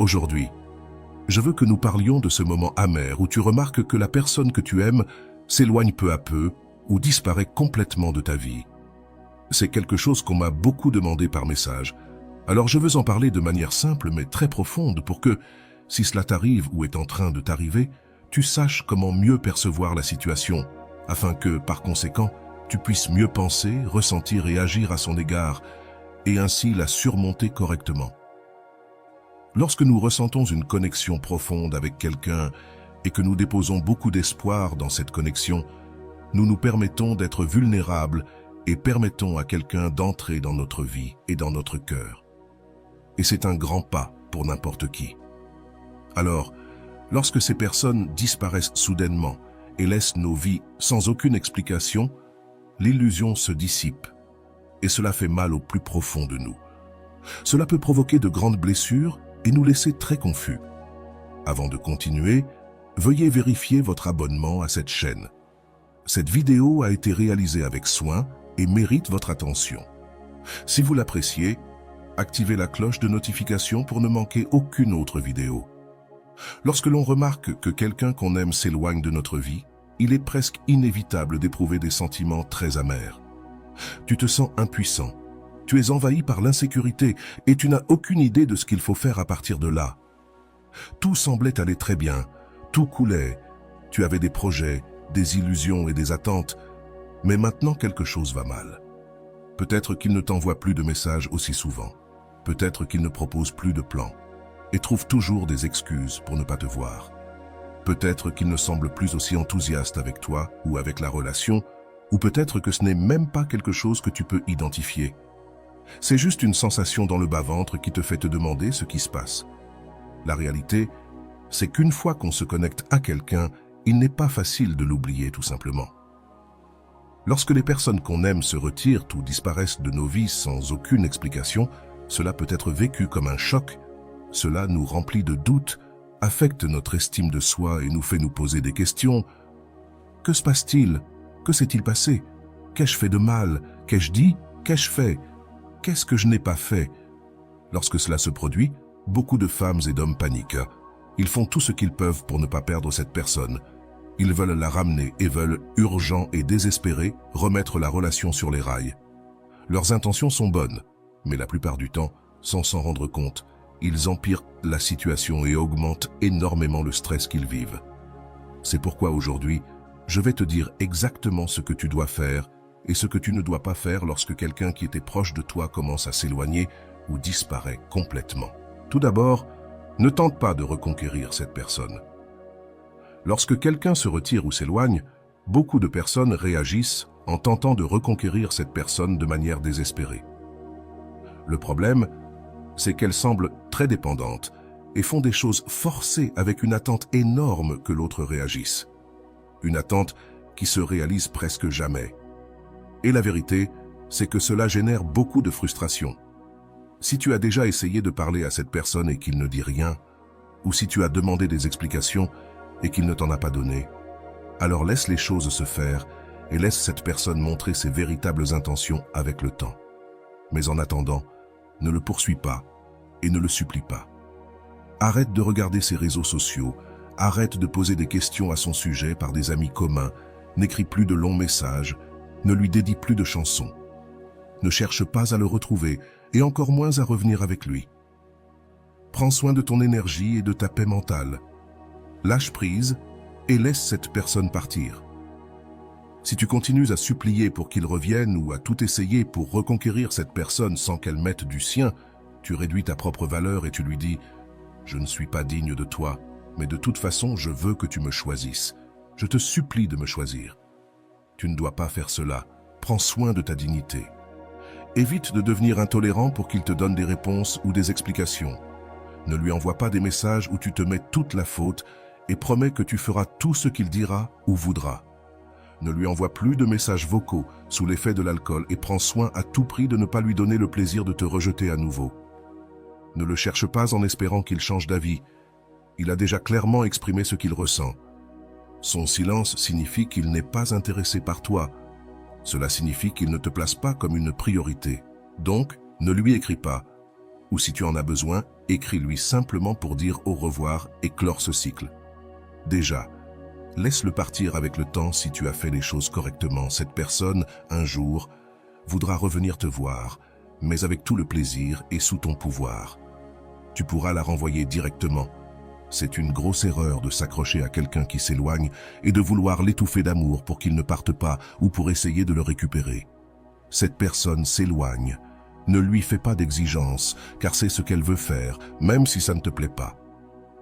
Aujourd'hui, je veux que nous parlions de ce moment amer où tu remarques que la personne que tu aimes s'éloigne peu à peu ou disparaît complètement de ta vie. C'est quelque chose qu'on m'a beaucoup demandé par message. Alors je veux en parler de manière simple mais très profonde pour que, si cela t'arrive ou est en train de t'arriver, tu saches comment mieux percevoir la situation, afin que, par conséquent, tu puisses mieux penser, ressentir et agir à son égard, et ainsi la surmonter correctement. Lorsque nous ressentons une connexion profonde avec quelqu'un et que nous déposons beaucoup d'espoir dans cette connexion, nous nous permettons d'être vulnérables et permettons à quelqu'un d'entrer dans notre vie et dans notre cœur. Et c'est un grand pas pour n'importe qui. Alors, lorsque ces personnes disparaissent soudainement et laissent nos vies sans aucune explication, l'illusion se dissipe et cela fait mal au plus profond de nous. Cela peut provoquer de grandes blessures et nous laisser très confus. Avant de continuer, veuillez vérifier votre abonnement à cette chaîne. Cette vidéo a été réalisée avec soin et mérite votre attention. Si vous l'appréciez, activez la cloche de notification pour ne manquer aucune autre vidéo. Lorsque l'on remarque que quelqu'un qu'on aime s'éloigne de notre vie, il est presque inévitable d'éprouver des sentiments très amers. Tu te sens impuissant. Tu es envahi par l'insécurité et tu n'as aucune idée de ce qu'il faut faire à partir de là. Tout semblait aller très bien, tout coulait. Tu avais des projets, des illusions et des attentes, mais maintenant quelque chose va mal. Peut-être qu'il ne t'envoie plus de messages aussi souvent. Peut-être qu'il ne propose plus de plans et trouve toujours des excuses pour ne pas te voir. Peut-être qu'il ne semble plus aussi enthousiaste avec toi ou avec la relation, ou peut-être que ce n'est même pas quelque chose que tu peux identifier. C'est juste une sensation dans le bas-ventre qui te fait te demander ce qui se passe. La réalité, c'est qu'une fois qu'on se connecte à quelqu'un, il n'est pas facile de l'oublier tout simplement. Lorsque les personnes qu'on aime se retirent ou disparaissent de nos vies sans aucune explication, cela peut être vécu comme un choc. Cela nous remplit de doutes, affecte notre estime de soi et nous fait nous poser des questions. Que se passe-t-il? Que s'est-il passé? Qu'ai-je fait de mal? Qu'ai-je dit? Qu'ai-je fait? Qu'est-ce que je n'ai pas fait? Lorsque cela se produit, beaucoup de femmes et d'hommes paniquent. Ils font tout ce qu'ils peuvent pour ne pas perdre cette personne. Ils veulent la ramener et veulent, urgents et désespérés, remettre la relation sur les rails. Leurs intentions sont bonnes, mais la plupart du temps, sans s'en rendre compte, ils empirent la situation et augmentent énormément le stress qu'ils vivent. C'est pourquoi aujourd'hui, je vais te dire exactement ce que tu dois faire et ce que tu ne dois pas faire lorsque quelqu'un qui était proche de toi commence à s'éloigner ou disparaît complètement. Tout d'abord, ne tente pas de reconquérir cette personne. Lorsque quelqu'un se retire ou s'éloigne, beaucoup de personnes réagissent en tentant de reconquérir cette personne de manière désespérée. Le problème, c'est qu'elles semblent très dépendantes et font des choses forcées avec une attente énorme que l'autre réagisse. Une attente qui se réalise presque jamais. Et la vérité, c'est que cela génère beaucoup de frustration. Si tu as déjà essayé de parler à cette personne et qu'il ne dit rien, ou si tu as demandé des explications et qu'il ne t'en a pas donné, alors laisse les choses se faire et laisse cette personne montrer ses véritables intentions avec le temps. Mais en attendant, ne le poursuis pas et ne le supplie pas. Arrête de regarder ses réseaux sociaux, arrête de poser des questions à son sujet par des amis communs, n'écris plus de longs messages, ne lui dédie plus de chansons. Ne cherche pas à le retrouver et encore moins à revenir avec lui. Prends soin de ton énergie et de ta paix mentale. Lâche prise et laisse cette personne partir. Si tu continues à supplier pour qu'il revienne ou à tout essayer pour reconquérir cette personne sans qu'elle mette du sien, tu réduis ta propre valeur et tu lui dis « Je ne suis pas digne de toi, mais de toute façon, je veux que tu me choisisses. Je te supplie de me choisir. » Tu ne dois pas faire cela. Prends soin de ta dignité. Évite de devenir intolérant pour qu'il te donne des réponses ou des explications. Ne lui envoie pas des messages où tu te mets toute la faute et promets que tu feras tout ce qu'il dira ou voudra. Ne lui envoie plus de messages vocaux sous l'effet de l'alcool et prends soin à tout prix de ne pas lui donner le plaisir de te rejeter à nouveau. Ne le cherche pas en espérant qu'il change d'avis. Il a déjà clairement exprimé ce qu'il ressent. Son silence signifie qu'il n'est pas intéressé par toi. Cela signifie qu'il ne te place pas comme une priorité. Donc, ne lui écris pas ou si tu en as besoin, écris-lui simplement pour dire au revoir et clore ce cycle. Déjà, laisse-le partir avec le temps si tu as fait les choses correctement. Cette personne, un jour, voudra revenir te voir, mais avec tout le plaisir et sous ton pouvoir. Tu pourras la renvoyer directement. C'est une grosse erreur de s'accrocher à quelqu'un qui s'éloigne et de vouloir l'étouffer d'amour pour qu'il ne parte pas ou pour essayer de le récupérer. Cette personne s'éloigne. Ne lui fais pas d'exigence, car c'est ce qu'elle veut faire, même si ça ne te plaît pas.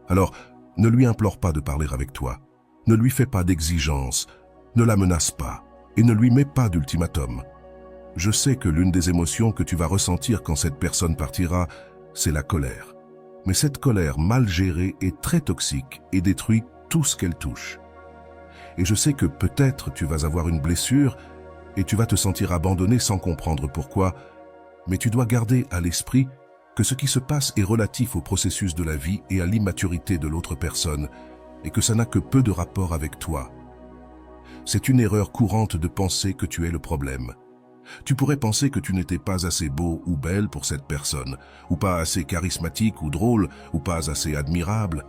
Alors, ne lui implore pas de parler avec toi. Ne lui fais pas d'exigence, ne la menace pas et ne lui mets pas d'ultimatum. Je sais que l'une des émotions que tu vas ressentir quand cette personne partira, c'est la colère. Mais cette colère mal gérée est très toxique et détruit tout ce qu'elle touche. Et je sais que peut-être tu vas avoir une blessure et tu vas te sentir abandonné sans comprendre pourquoi, mais tu dois garder à l'esprit que ce qui se passe est relatif au processus de la vie et à l'immaturité de l'autre personne, et que ça n'a que peu de rapport avec toi. C'est une erreur courante de penser que tu es le problème. Tu pourrais penser que tu n'étais pas assez beau ou belle pour cette personne, ou pas assez charismatique ou drôle, ou pas assez admirable.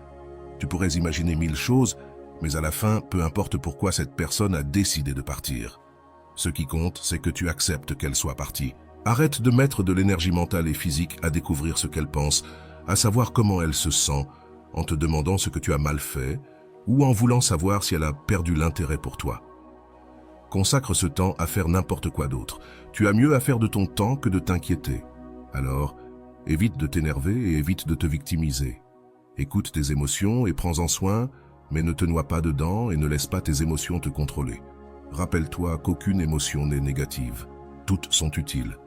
Tu pourrais imaginer 1000 choses, mais à la fin, peu importe pourquoi cette personne a décidé de partir. Ce qui compte, c'est que tu acceptes qu'elle soit partie. Arrête de mettre de l'énergie mentale et physique à découvrir ce qu'elle pense, à savoir comment elle se sent, en te demandant ce que tu as mal fait, ou en voulant savoir si elle a perdu l'intérêt pour toi. Consacre ce temps à faire n'importe quoi d'autre. Tu as mieux à faire de ton temps que de t'inquiéter. Alors, évite de t'énerver et évite de te victimiser. Écoute tes émotions et prends-en soin, mais ne te noie pas dedans et ne laisse pas tes émotions te contrôler. Rappelle-toi qu'aucune émotion n'est négative. Toutes sont utiles.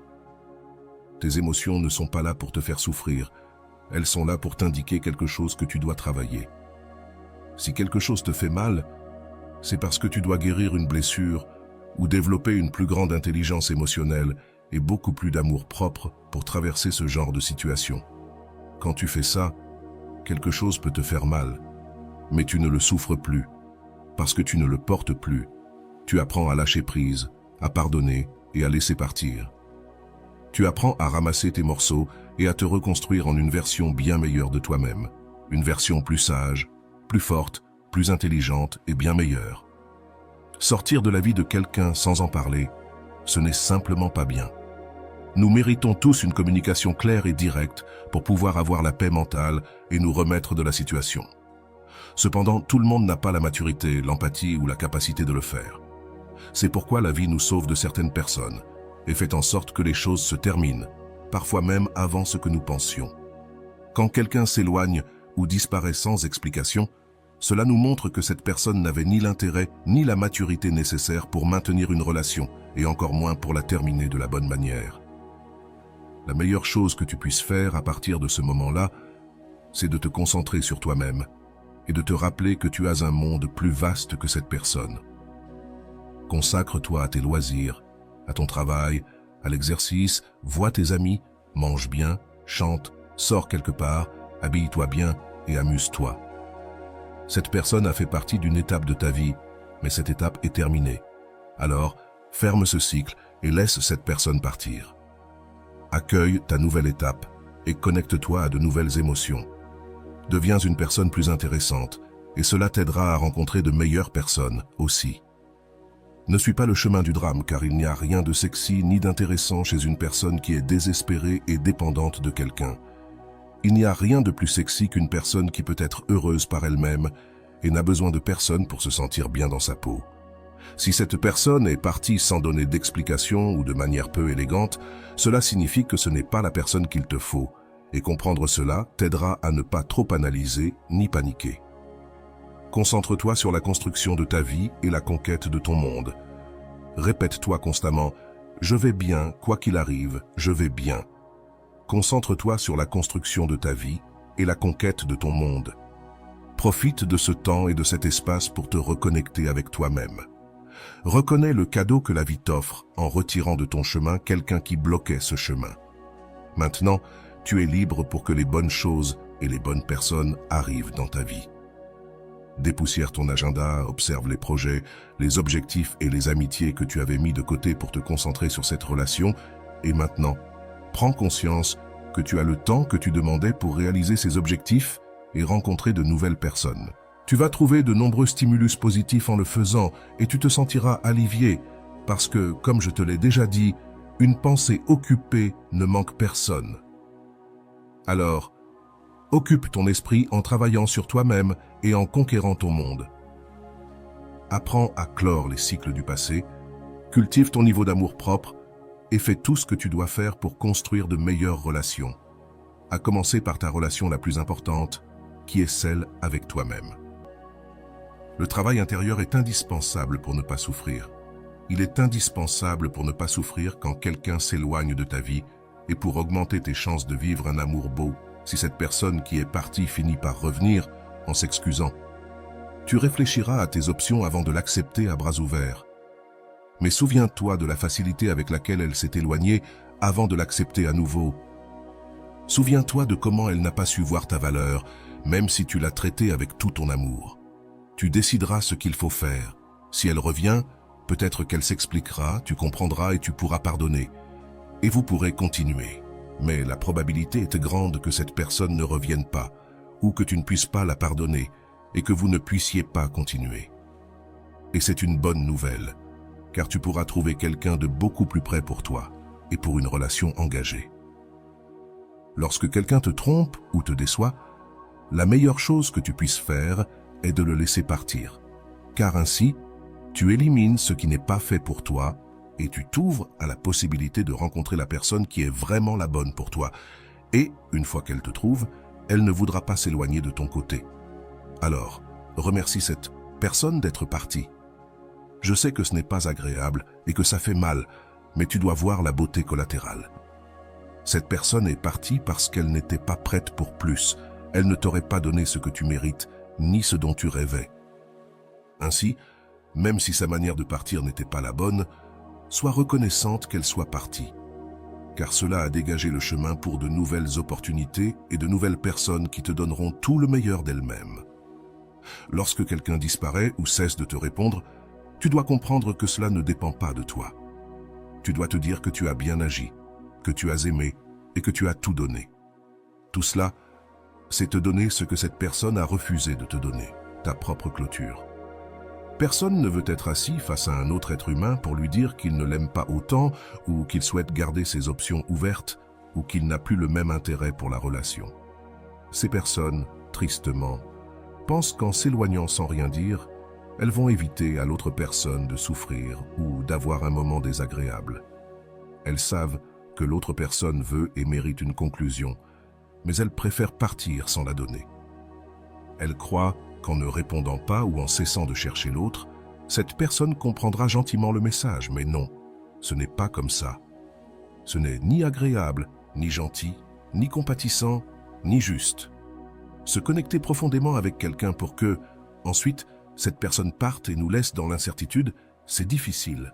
Tes émotions ne sont pas là pour te faire souffrir. Elles sont là pour t'indiquer quelque chose que tu dois travailler. Si quelque chose te fait mal, c'est parce que tu dois guérir une blessure ou développer une plus grande intelligence émotionnelle et beaucoup plus d'amour propre pour traverser ce genre de situation. Quand tu fais ça, quelque chose peut te faire mal, mais tu ne le souffres plus, parce que tu ne le portes plus. Tu apprends à lâcher prise, à pardonner et à laisser partir. Tu apprends à ramasser tes morceaux et à te reconstruire en une version bien meilleure de toi-même, une version plus sage, plus forte, plus intelligente et bien meilleure. Sortir de la vie de quelqu'un sans en parler, ce n'est simplement pas bien. Nous méritons tous une communication claire et directe pour pouvoir avoir la paix mentale et nous remettre de la situation. Cependant, tout le monde n'a pas la maturité, l'empathie ou la capacité de le faire. C'est pourquoi la vie nous sauve de certaines personnes et fait en sorte que les choses se terminent, parfois même avant ce que nous pensions. Quand quelqu'un s'éloigne ou disparaît sans explication, cela nous montre que cette personne n'avait ni l'intérêt ni la maturité nécessaire pour maintenir une relation, et encore moins pour la terminer de la bonne manière. La meilleure chose que tu puisses faire à partir de ce moment-là, c'est de te concentrer sur toi-même et de te rappeler que tu as un monde plus vaste que cette personne. Consacre-toi à tes loisirs, à ton travail, à l'exercice, vois tes amis, mange bien, chante, sors quelque part, habille-toi bien et amuse-toi. Cette personne a fait partie d'une étape de ta vie, mais cette étape est terminée. Alors, ferme ce cycle et laisse cette personne partir. Accueille ta nouvelle étape et connecte-toi à de nouvelles émotions. Deviens une personne plus intéressante et cela t'aidera à rencontrer de meilleures personnes aussi. Ne suis pas le chemin du drame car il n'y a rien de sexy ni d'intéressant chez une personne qui est désespérée et dépendante de quelqu'un. Il n'y a rien de plus sexy qu'une personne qui peut être heureuse par elle-même et n'a besoin de personne pour se sentir bien dans sa peau. Si cette personne est partie sans donner d'explication ou de manière peu élégante, cela signifie que ce n'est pas la personne qu'il te faut, et comprendre cela t'aidera à ne pas trop analyser ni paniquer. Concentre-toi sur la construction de ta vie et la conquête de ton monde. Répète-toi constamment « Je vais bien, quoi qu'il arrive, je vais bien ». Concentre-toi sur la construction de ta vie et la conquête de ton monde. Profite de ce temps et de cet espace pour te reconnecter avec toi-même. Reconnais le cadeau que la vie t'offre en retirant de ton chemin quelqu'un qui bloquait ce chemin. Maintenant, tu es libre pour que les bonnes choses et les bonnes personnes arrivent dans ta vie. Dépoussière ton agenda, observe les projets, les objectifs et les amitiés que tu avais mis de côté pour te concentrer sur cette relation et maintenant, prends conscience que tu as le temps que tu demandais pour réaliser ces objectifs et rencontrer de nouvelles personnes. Tu vas trouver de nombreux stimulus positifs en le faisant et tu te sentiras alivié parce que, comme je te l'ai déjà dit, une pensée occupée ne manque personne. Alors, occupe ton esprit en travaillant sur toi-même et en conquérant ton monde. Apprends à clore les cycles du passé, cultive ton niveau d'amour-propre et fais tout ce que tu dois faire pour construire de meilleures relations, à commencer par ta relation la plus importante, qui est celle avec toi-même. Le travail intérieur est indispensable pour ne pas souffrir. Il est indispensable pour ne pas souffrir quand quelqu'un s'éloigne de ta vie et pour augmenter tes chances de vivre un amour beau si cette personne qui est partie finit par revenir en s'excusant. Tu réfléchiras à tes options avant de l'accepter à bras ouverts. Mais souviens-toi de la facilité avec laquelle elle s'est éloignée avant de l'accepter à nouveau. Souviens-toi de comment elle n'a pas su voir ta valeur, même si tu l'as traitée avec tout ton amour. Tu décideras ce qu'il faut faire. Si elle revient, peut-être qu'elle s'expliquera, tu comprendras et tu pourras pardonner. Et vous pourrez continuer. Mais la probabilité est grande que cette personne ne revienne pas, ou que tu ne puisses pas la pardonner, et que vous ne puissiez pas continuer. Et c'est une bonne nouvelle, car tu pourras trouver quelqu'un de beaucoup plus près pour toi, et pour une relation engagée. Lorsque quelqu'un te trompe ou te déçoit, la meilleure chose que tu puisses faire est de le laisser partir, car ainsi, tu élimines ce qui n'est pas fait pour toi et tu t'ouvres à la possibilité de rencontrer la personne qui est vraiment la bonne pour toi. Et, une fois qu'elle te trouve, elle ne voudra pas s'éloigner de ton côté. Alors, remercie cette personne d'être partie. Je sais que ce n'est pas agréable et que ça fait mal, mais tu dois voir la beauté collatérale. Cette personne est partie parce qu'elle n'était pas prête pour plus. Elle ne t'aurait pas donné ce que tu mérites, ni ce dont tu rêvais. Ainsi, même si sa manière de partir n'était pas la bonne, sois reconnaissante qu'elle soit partie, car cela a dégagé le chemin pour de nouvelles opportunités et de nouvelles personnes qui te donneront tout le meilleur d'elles-mêmes. Lorsque quelqu'un disparaît ou cesse de te répondre, tu dois comprendre que cela ne dépend pas de toi. Tu dois te dire que tu as bien agi, que tu as aimé et que tu as tout donné. Tout cela, c'est te donner ce que cette personne a refusé de te donner, ta propre clôture. Personne ne veut être assis face à un autre être humain pour lui dire qu'il ne l'aime pas autant ou qu'il souhaite garder ses options ouvertes ou qu'il n'a plus le même intérêt pour la relation. Ces personnes, tristement, pensent qu'en s'éloignant sans rien dire, elles vont éviter à l'autre personne de souffrir ou d'avoir un moment désagréable. Elles savent que l'autre personne veut et mérite une conclusion, mais elles préfèrent partir sans la donner. Elles croient qu'en ne répondant pas ou en cessant de chercher l'autre, cette personne comprendra gentiment le message, mais non, ce n'est pas comme ça. Ce n'est ni agréable, ni gentil, ni compatissant, ni juste. Se connecter profondément avec quelqu'un pour que, ensuite, cette personne parte et nous laisse dans l'incertitude, c'est difficile.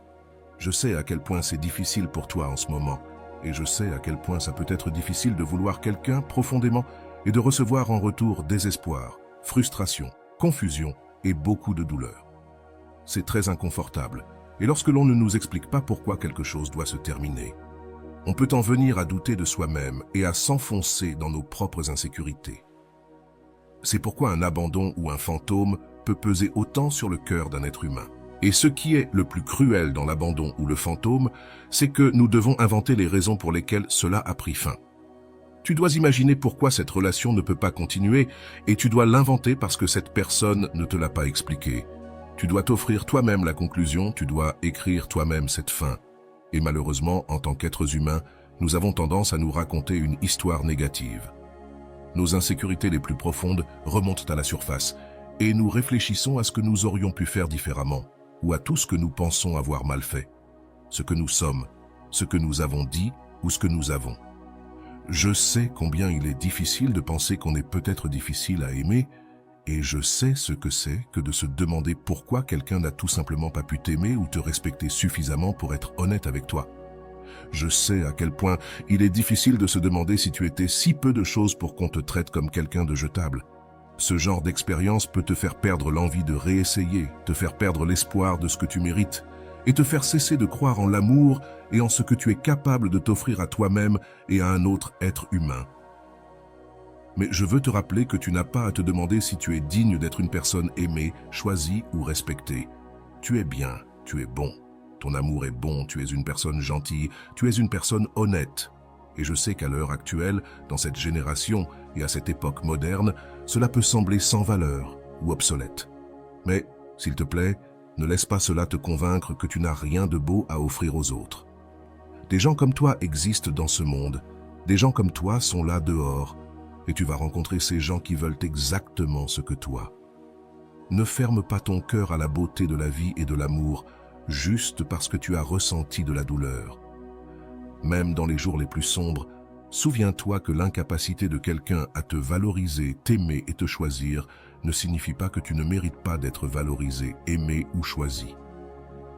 Je sais à quel point c'est difficile pour toi en ce moment, et je sais à quel point ça peut être difficile de vouloir quelqu'un profondément et de recevoir en retour désespoir, frustration, confusion et beaucoup de douleur. C'est très inconfortable, et lorsque l'on ne nous explique pas pourquoi quelque chose doit se terminer, on peut en venir à douter de soi-même et à s'enfoncer dans nos propres insécurités. C'est pourquoi un abandon ou un fantôme peut peser autant sur le cœur d'un être humain. Et ce qui est le plus cruel dans l'abandon ou le fantôme, c'est que nous devons inventer les raisons pour lesquelles cela a pris fin. Tu dois imaginer pourquoi cette relation ne peut pas continuer et tu dois l'inventer parce que cette personne ne te l'a pas expliqué. Tu dois t'offrir toi-même la conclusion, tu dois écrire toi-même cette fin. Et malheureusement, en tant qu'êtres humains, nous avons tendance à nous raconter une histoire négative. Nos insécurités les plus profondes remontent à la surface et nous réfléchissons à ce que nous aurions pu faire différemment ou à tout ce que nous pensons avoir mal fait, ce que nous sommes, ce que nous avons dit ou ce que nous avons. Je sais combien il est difficile de penser qu'on est peut-être difficile à aimer, et je sais ce que c'est que de se demander pourquoi quelqu'un n'a tout simplement pas pu t'aimer ou te respecter suffisamment pour être honnête avec toi. Je sais à quel point il est difficile de se demander si tu étais si peu de choses pour qu'on te traite comme quelqu'un de jetable. Ce genre d'expérience peut te faire perdre l'envie de réessayer, te faire perdre l'espoir de ce que tu mérites. et te faire cesser de croire en l'amour et en ce que tu es capable de t'offrir à toi-même et à un autre être humain. Mais je veux te rappeler que tu n'as pas à te demander si tu es digne d'être une personne aimée, choisie ou respectée. Tu es bien, tu es bon. Ton amour est bon, tu es une personne gentille, tu es une personne honnête. Et je sais qu'à l'heure actuelle, dans cette génération et à cette époque moderne, cela peut sembler sans valeur ou obsolète. Mais, s'il te plaît, ne laisse pas cela te convaincre que tu n'as rien de beau à offrir aux autres. Des gens comme toi existent dans ce monde, des gens comme toi sont là dehors, et tu vas rencontrer ces gens qui veulent exactement ce que toi. Ne ferme pas ton cœur à la beauté de la vie et de l'amour, juste parce que tu as ressenti de la douleur. Même dans les jours les plus sombres, souviens-toi que l'incapacité de quelqu'un à te valoriser, t'aimer et te choisir ne signifie pas que tu ne mérites pas d'être valorisé, aimé ou choisi.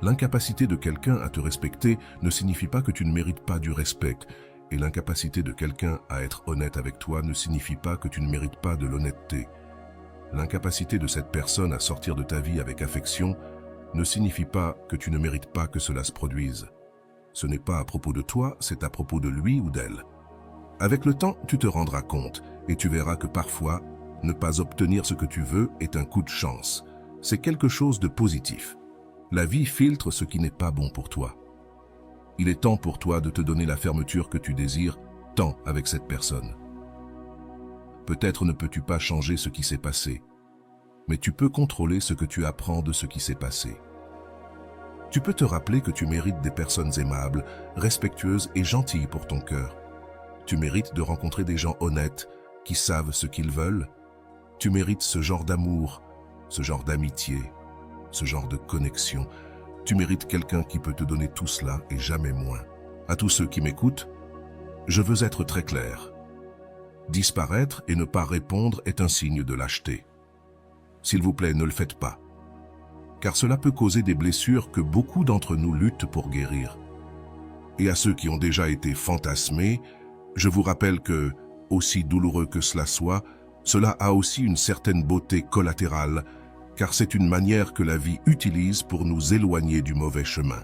L'incapacité de quelqu'un à te respecter ne signifie pas que tu ne mérites pas du respect, et l'incapacité de quelqu'un à être honnête avec toi ne signifie pas que tu ne mérites pas de l'honnêteté. L'incapacité de cette personne à sortir de ta vie avec affection ne signifie pas que tu ne mérites pas que cela se produise. Ce n'est pas à propos de toi, c'est à propos de lui ou d'elle. Avec le temps, tu te rendras compte et tu verras que parfois, ne pas obtenir ce que tu veux est un coup de chance. C'est quelque chose de positif. La vie filtre ce qui n'est pas bon pour toi. Il est temps pour toi de te donner la fermeture que tu désires, tant avec cette personne. Peut-être ne peux-tu pas changer ce qui s'est passé, mais tu peux contrôler ce que tu apprends de ce qui s'est passé. Tu peux te rappeler que tu mérites des personnes aimables, respectueuses et gentilles pour ton cœur. Tu mérites de rencontrer des gens honnêtes, qui savent ce qu'ils veulent. Tu mérites ce genre d'amour, ce genre d'amitié, ce genre de connexion. Tu mérites quelqu'un qui peut te donner tout cela et jamais moins. À tous ceux qui m'écoutent, je veux être très clair. Disparaître et ne pas répondre est un signe de lâcheté. S'il vous plaît, ne le faites pas, car cela peut causer des blessures que beaucoup d'entre nous luttent pour guérir. Et à ceux qui ont déjà été fantasmés, je vous rappelle que, aussi douloureux que cela soit, cela a aussi une certaine beauté collatérale, car c'est une manière que la vie utilise pour nous éloigner du mauvais chemin.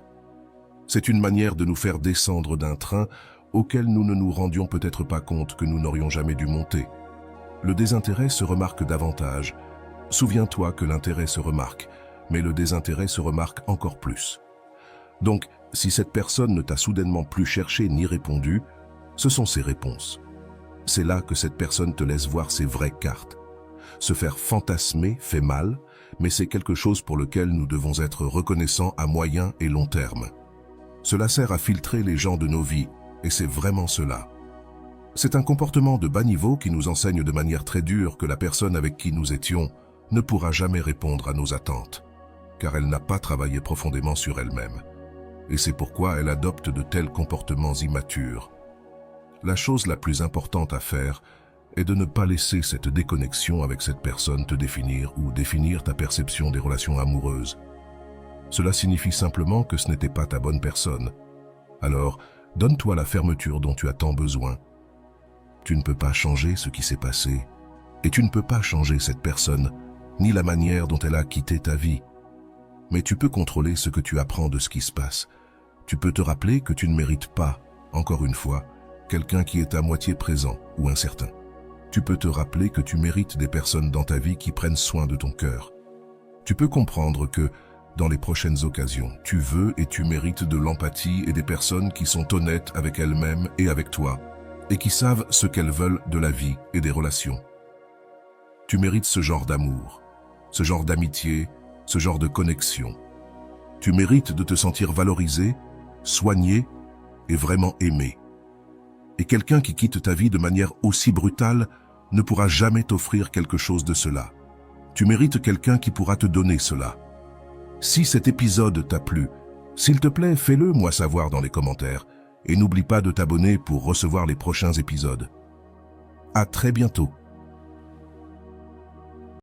C'est une manière de nous faire descendre d'un train auquel nous ne nous rendions peut-être pas compte que nous n'aurions jamais dû monter. Le désintérêt se remarque davantage. Souviens-toi que l'intérêt se remarque, mais le désintérêt se remarque encore plus. Donc, si cette personne ne t'a soudainement plus cherché ni répondu, ce sont ses réponses. C'est là que cette personne te laisse voir ses vraies cartes. Se faire fantasmer fait mal, mais c'est quelque chose pour lequel nous devons être reconnaissants à moyen et long terme. Cela sert à filtrer les gens de nos vies, et c'est vraiment cela. C'est un comportement de bas niveau qui nous enseigne de manière très dure que la personne avec qui nous étions ne pourra jamais répondre à nos attentes, car elle n'a pas travaillé profondément sur elle-même. Et c'est pourquoi elle adopte de tels comportements immatures. La chose la plus importante à faire est de ne pas laisser cette déconnexion avec cette personne te définir ou définir ta perception des relations amoureuses. Cela signifie simplement que ce n'était pas ta bonne personne. Alors, donne-toi la fermeture dont tu as tant besoin. Tu ne peux pas changer ce qui s'est passé, et tu ne peux pas changer cette personne, ni la manière dont elle a quitté ta vie. Mais tu peux contrôler ce que tu apprends de ce qui se passe. Tu peux te rappeler que tu ne mérites pas, encore une fois, quelqu'un qui est à moitié présent ou incertain. Tu peux te rappeler que tu mérites des personnes dans ta vie qui prennent soin de ton cœur. Tu peux comprendre que, dans les prochaines occasions, tu veux et tu mérites de l'empathie et des personnes qui sont honnêtes avec elles-mêmes et avec toi, et qui savent ce qu'elles veulent de la vie et des relations. Tu mérites ce genre d'amour, ce genre d'amitié, ce genre de connexion. Tu mérites de te sentir valorisé, soigné et vraiment aimé. Et quelqu'un qui quitte ta vie de manière aussi brutale ne pourra jamais t'offrir quelque chose de cela. Tu mérites quelqu'un qui pourra te donner cela. Si cet épisode t'a plu, s'il te plaît, fais-le moi savoir dans les commentaires et n'oublie pas de t'abonner pour recevoir les prochains épisodes. À très bientôt.